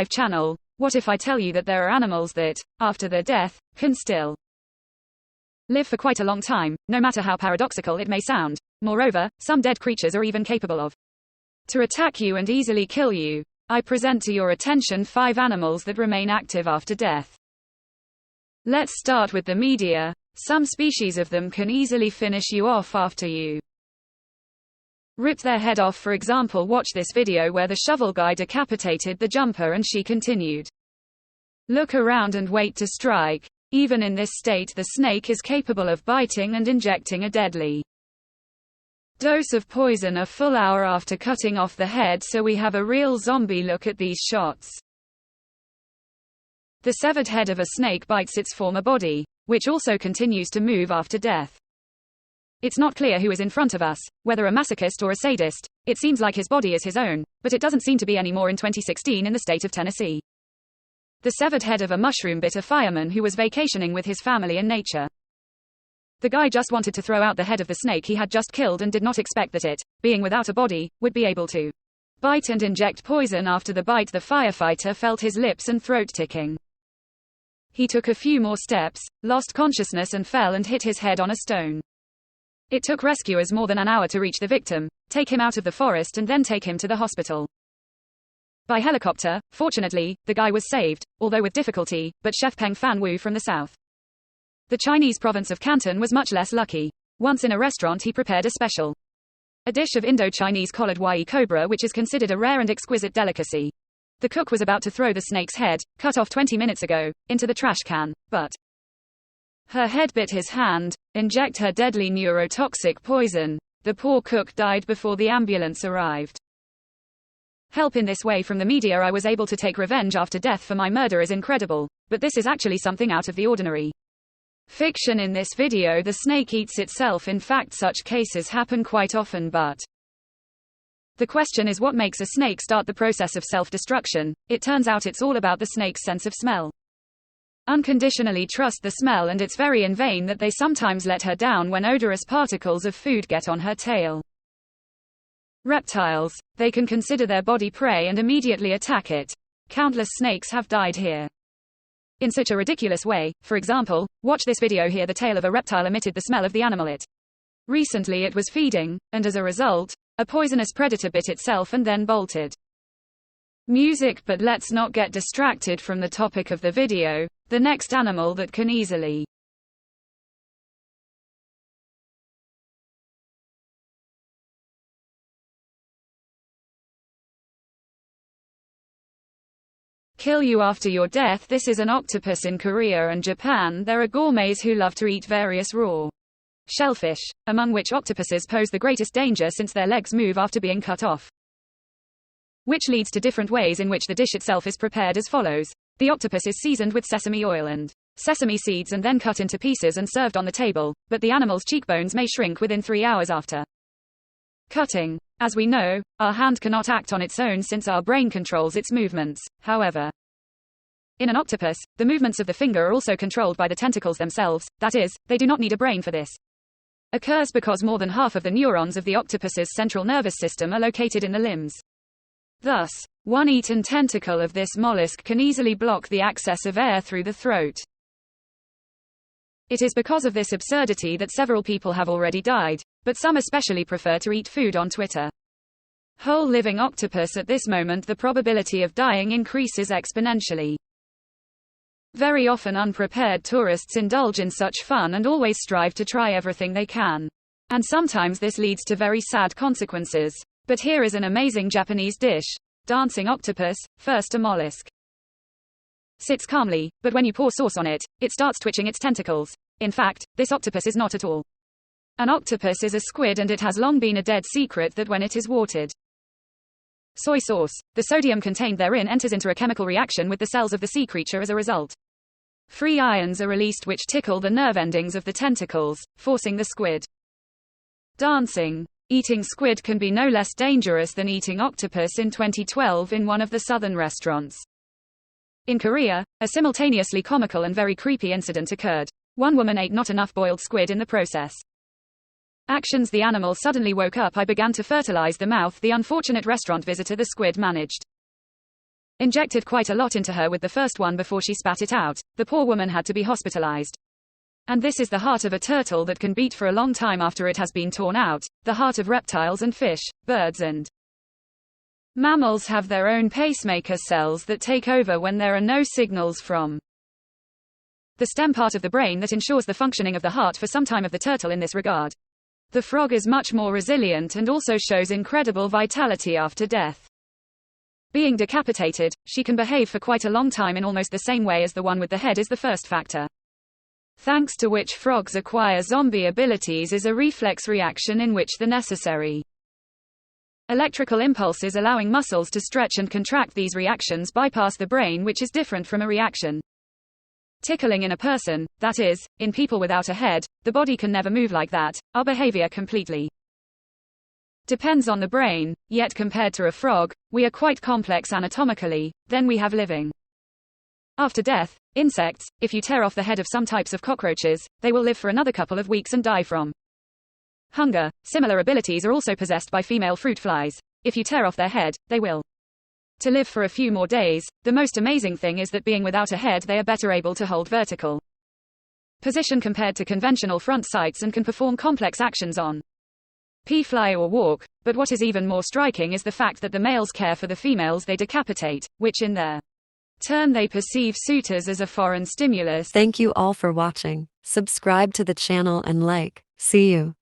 channel. What if I tell you that there are animals that, after their death, can still live for quite a long time, no matter how paradoxical it may sound? Moreover, some dead creatures are even capable of to attack you and easily kill you. I present to your attention 5 animals that remain active after death. Let's start with the media. Some species of them can easily finish you off after you rip their head off. For example, watch this video where the shovel guy decapitated the jumper and she continued. Look around and wait to strike. Even in this state, the snake is capable of biting and injecting a deadly dose of poison a full hour after cutting off the head, so we have a real zombie. Look at these shots. The severed head of a snake bites its former body, which also continues to move after death. It's not clear who is in front of us, whether a masochist or a sadist. It seems like his body is his own, but it doesn't seem to be anymore in 2016 in the state of Tennessee. The severed head of a mushroom bit a fireman who was vacationing with his family in nature. The guy just wanted to throw out the head of the snake he had just killed and did not expect that it, being without a body, would be able to bite and inject poison. After the bite, the firefighter felt his lips and throat ticking. He took a few more steps, lost consciousness and fell and hit his head on a stone. It took rescuers more than an hour to reach the victim, take him out of the forest and then take him to the hospital. By helicopter, fortunately, the guy was saved, although with difficulty, but Chef Peng Fan Wu from the south. The Chinese province of Canton was much less lucky. Once in a restaurant he prepared a dish of Indo-Chinese collared Yi cobra, which is considered a rare and exquisite delicacy. The cook was about to throw the snake's head, cut off 20 minutes ago, into the trash can, but her head bit his hand, inject her deadly neurotoxic poison. The poor cook died before the ambulance arrived. Help in this way from the media. I was able to take revenge after death for my murder is incredible, but this is actually something out of the ordinary. Fiction. In this video, the snake eats itself. In fact, such cases happen quite often, but the question is, what makes a snake start the process of self-destruction? It turns out it's all about the snake's sense of smell. Unconditionally trust the smell, and it's very in vain that they sometimes let her down when odorous particles of food get on her tail. Reptiles. They can consider their body prey and immediately attack it. Countless snakes have died here in such a ridiculous way. For example, watch this video here. The tail of a reptile emitted the smell of the animal it recently it was feeding, and as a result, a poisonous predator bit itself and then bolted. Music. But let's not get distracted from the topic of the video. The next animal that can easily kill you after your death. This is an octopus. In Korea and Japan, there are gourmets who love to eat various raw shellfish, among which octopuses pose the greatest danger since their legs move after being cut off. Which leads to different ways in which the dish itself is prepared as follows. The octopus is seasoned with sesame oil and sesame seeds and then cut into pieces and served on the table, but the animal's cheekbones may shrink within 3 hours after cutting. As we know, our hand cannot act on its own since our brain controls its movements. However, in an octopus, the movements of the finger are also controlled by the tentacles themselves, that is, they do not need a brain for this. Occurs because more than half of the neurons of the octopus's central nervous system are located in the limbs. Thus, one eaten tentacle of this mollusk can easily block the access of air through the throat. It is because of this absurdity that several people have already died, but some especially prefer to eat food on Twitter. Whole living octopus. At this moment, the probability of dying increases exponentially. Very often unprepared tourists indulge in such fun and always strive to try everything they can. And sometimes this leads to very sad consequences. But here is an amazing Japanese dish. Dancing octopus. First, a mollusk sits calmly, but when you pour sauce on it, it starts twitching its tentacles. In fact, this octopus is not at all an octopus, is a squid, and it has long been a dead secret that when it is watered soy sauce, the sodium contained therein enters into a chemical reaction with the cells of the sea creature. As a result, free ions are released which tickle the nerve endings of the tentacles, forcing the squid dancing. Eating squid can be no less dangerous than eating octopus. In 2012, in one of the southern restaurants in Korea, a simultaneously comical and very creepy incident occurred. One woman ate not enough boiled squid in the process. Actions: the animal suddenly woke up. I began to fertilize the mouth. The unfortunate restaurant visitor the squid managed injected quite a lot into her with the first one before she spat it out. The poor woman had to be hospitalized. And this is the heart of a turtle that can beat for a long time after it has been torn out, the heart of reptiles and fish, birds and mammals have their own pacemaker cells that take over when there are no signals from the stem part of the brain that ensures the functioning of the heart for some time of the turtle in this regard. The frog is much more resilient and also shows incredible vitality after death. Being decapitated, she can behave for quite a long time in almost the same way as the one with the head is the first factor. Thanks to which frogs acquire zombie abilities is a reflex reaction in which the necessary electrical impulses allowing muscles to stretch and contract these reactions bypass the brain, which is different from a reaction. Tickling in a person, that is, in people without a head, the body can never move like that. Our behavior completely depends on the brain, yet compared to a frog, we are quite complex anatomically. Then we have living. After death, insects, if you tear off the head of some types of cockroaches, they will live for another couple of weeks and die from hunger. Similar abilities are also possessed by female fruit flies. If you tear off their head, they will to live for a few more days. The most amazing thing is that being without a head, they are better able to hold vertical position compared to conventional front sights and can perform complex actions on fly or walk. But what is even more striking is the fact that the males care for the females they decapitate, which in their turn they perceive suitors as a foreign stimulus. Thank you all for watching. Subscribe to the channel and like. See you.